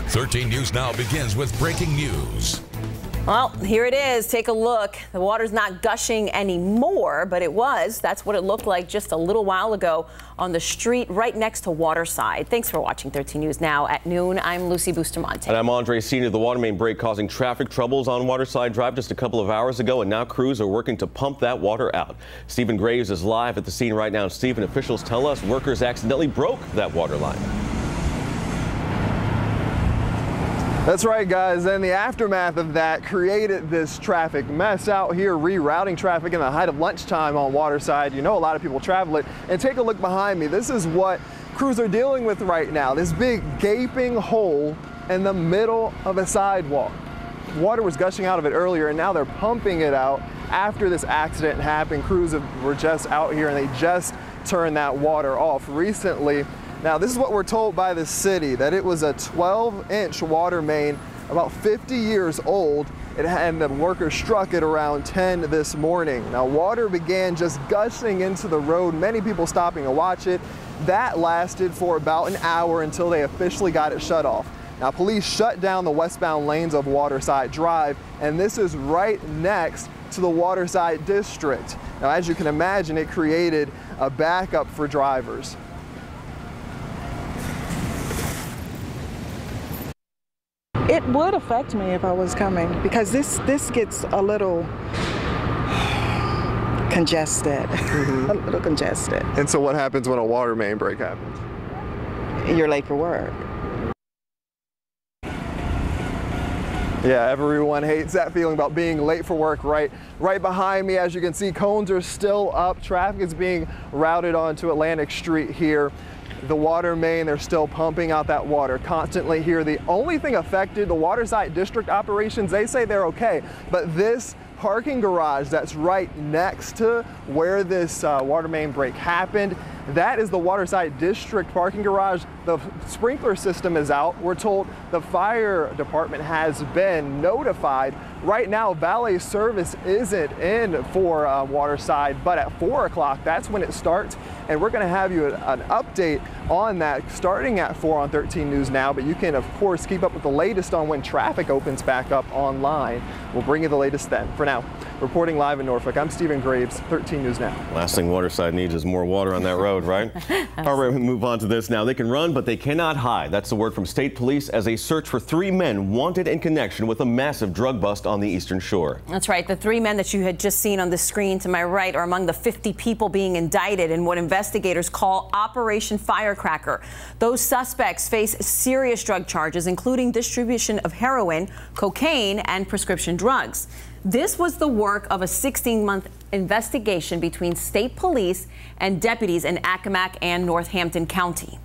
13 News Now begins with breaking news. Well, here it is. Take a look. The water's not gushing anymore, but it was. That's what it looked like just a little while ago on the street right next to Waterside. Thanks for watching 13 News Now at noon. I'm Lucy Bustamante. And I'm Andre Senior. The water main break causing traffic troubles on Waterside Drive just a couple of hours ago, and now crews are working to pump that water out. Stephen Graves is live at the scene right now. Stephen, officials tell us workers accidentally broke that water line. That's right, guys, and the aftermath of that created this traffic mess out here, rerouting traffic in the height of lunchtime on Waterside. You know, a lot of people travel it. And take a look behind me. This is what crews are dealing with right now. This big gaping hole in the middle of a sidewalk. Water was gushing out of it earlier, and now they're pumping it out after this accident happened. Crews were just out here, and they just turned that water off recently. Now, this is what we're told by the city, that it was a 12-inch water main, about 50 years old, and the workers struck it around 10 this morning. Now, water began just gushing into the road, many people stopping to watch it. That lasted for about an hour until they officially got it shut off. Now, police shut down the westbound lanes of Waterside Drive, and this is right next to the Waterside District. Now, as you can imagine, it created a backup for drivers. It would affect me if I was coming, because this gets a little congested, a little congested. And so what happens when a water main break happens? You're late for work. Yeah, everyone hates that feeling about being late for work. Right behind me, as you can see, cones are still up. Traffic is being routed onto Atlantic Street here. The water main, they're still pumping out that water constantly here. The only thing affected, the Waterside District operations, they say they're okay, but this parking garage that's right next to where this water main break happened, that is the Waterside District parking garage. The sprinkler system is out. We're told the fire department has been notified. Right now, valet service isn't in for Waterside, but at 4 o'clock, that's when it starts. And we're going to have you an update on that starting at 4 on 13 News Now. But you can, of course, keep up with the latest on when traffic opens back up online. We'll bring you the latest then. For now, reporting live in Norfolk, I'm Stephen Graves, 13 News Now. Last thing Waterside needs is more water on that road, right? All right, we move on to this now. They can run, but they cannot hide. That's the word from state police as they search for 3 men wanted in connection with a massive drug bust on the Eastern Shore. That's right. The 3 men that you had just seen on the screen to my right are among the 50 people being indicted in what investigators call Operation Firecracker. Those suspects face serious drug charges, including distribution of heroin, cocaine, and prescription drugs. This was the work of a 16-month investigation between state police and deputies in Accomack and Northampton County.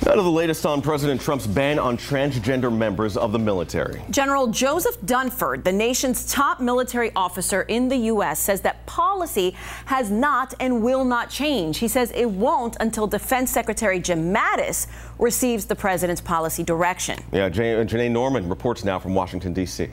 Now to the latest on President Trump's ban on transgender members of the military. General Joseph Dunford, the nation's top military officer in the U.S., says that policy has not and will not change. He says it won't until Defense Secretary Jim Mattis receives the president's policy direction. Yeah, Janae Norman reports now from Washington, D.C.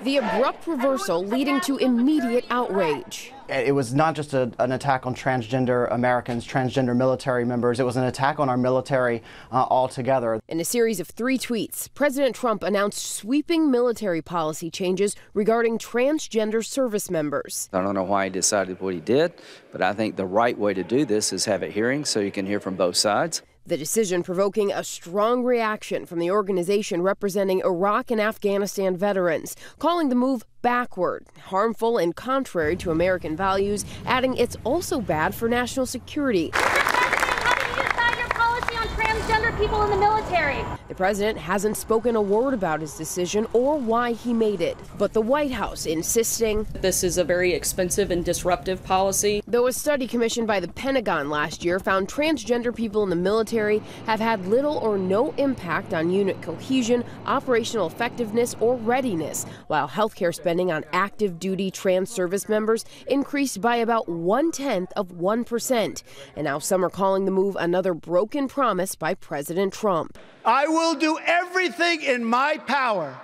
The abrupt reversal leading to immediate outrage. It was not just an attack on transgender Americans, transgender military members. It was an attack on our military altogether. In a series of 3 tweets, President Trump announced sweeping military policy changes regarding transgender service members. I don't know why he decided what he did, but I think the right way to do this is have a hearing so you can hear from both sides. The decision provoking a strong reaction from the organization representing Iraq and Afghanistan veterans, calling the move backward, harmful, and contrary to American values, adding it's also bad for national security. How do you decide your policy on transgender people in the military? The president hasn't spoken a word about his decision or why he made it, but the White House insisting this is a very expensive and disruptive policy. Though a study commissioned by the Pentagon last year found transgender people in the military have had little or no impact on unit cohesion, operational effectiveness, or readiness, while healthcare spending on active duty trans service members increased by about 0.1%. And now some are calling the move another broken promise by President Trump. I will do everything in my power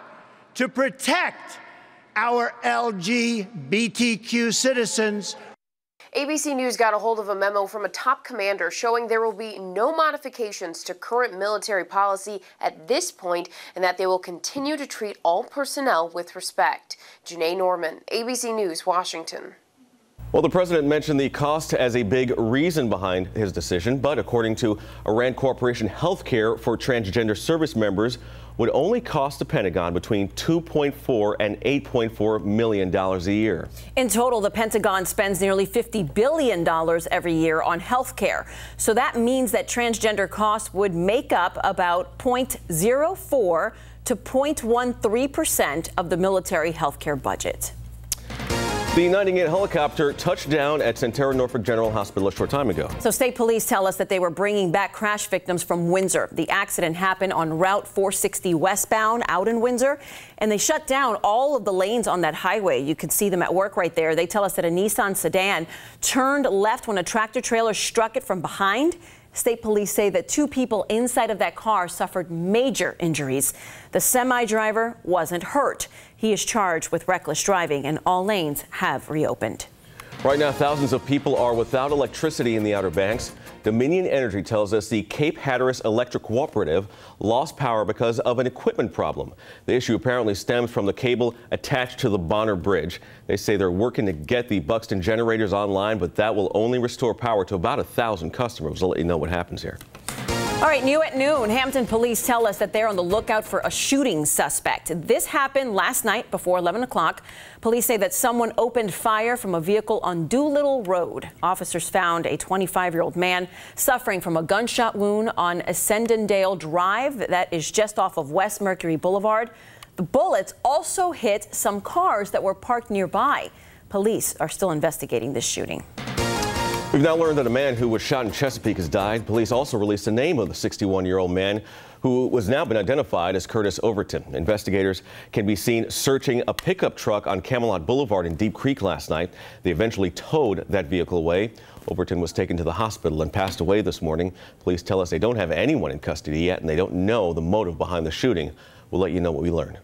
to protect our LGBTQ citizens. ABC News got a hold of a memo from a top commander showing there will be no modifications to current military policy at this point and that they will continue to treat all personnel with respect. Janae Norman, ABC News, Washington. Well, the president mentioned the cost as a big reason behind his decision, but according to Iran Corporation, health care for transgender service members would only cost the Pentagon between $2.4 and $8.4 million a year. In total, the Pentagon spends nearly $50 billion every year on health care. So that means that transgender costs would make up about 0.04 to 0.13% of the military health care budget. The Nightingale helicopter touched down at Centera Norfolk General Hospital a short time ago. So state police tell us that they were bringing back crash victims from Windsor. The accident happened on Route 460 westbound out in Windsor, and they shut down all of the lanes on that highway. You can see them at work right there. They tell us that a Nissan sedan turned left when a tractor trailer struck it from behind. State police say that 2 people inside of that car suffered major injuries. The semi-driver wasn't hurt. He is charged with reckless driving, and all lanes have reopened. Right now, thousands of people are without electricity in the Outer Banks. Dominion Energy tells us the Cape Hatteras Electric Cooperative lost power because of an equipment problem. The issue apparently stems from the cable attached to the Bonner Bridge. They say they're working to get the Buxton generators online, but that will only restore power to about 1,000 customers. I'll let you know what happens here. All right, new at noon, Hampton police tell us that they're on the lookout for a shooting suspect. This happened last night before 11 o'clock. Police say that someone opened fire from a vehicle on Doolittle Road. Officers found a 25-year-old man suffering from a gunshot wound on Ascendendale Drive. That is just off of West Mercury Boulevard. The bullets also hit some cars that were parked nearby. Police are still investigating this shooting. We've now learned that a man who was shot in Chesapeake has died. Police also released the name of the 61-year-old man who has now been identified as Curtis Overton. Investigators can be seen searching a pickup truck on Camelot Boulevard in Deep Creek last night. They eventually towed that vehicle away. Overton was taken to the hospital and passed away this morning. Police tell us they don't have anyone in custody yet, and they don't know the motive behind the shooting. We'll let you know what we learn.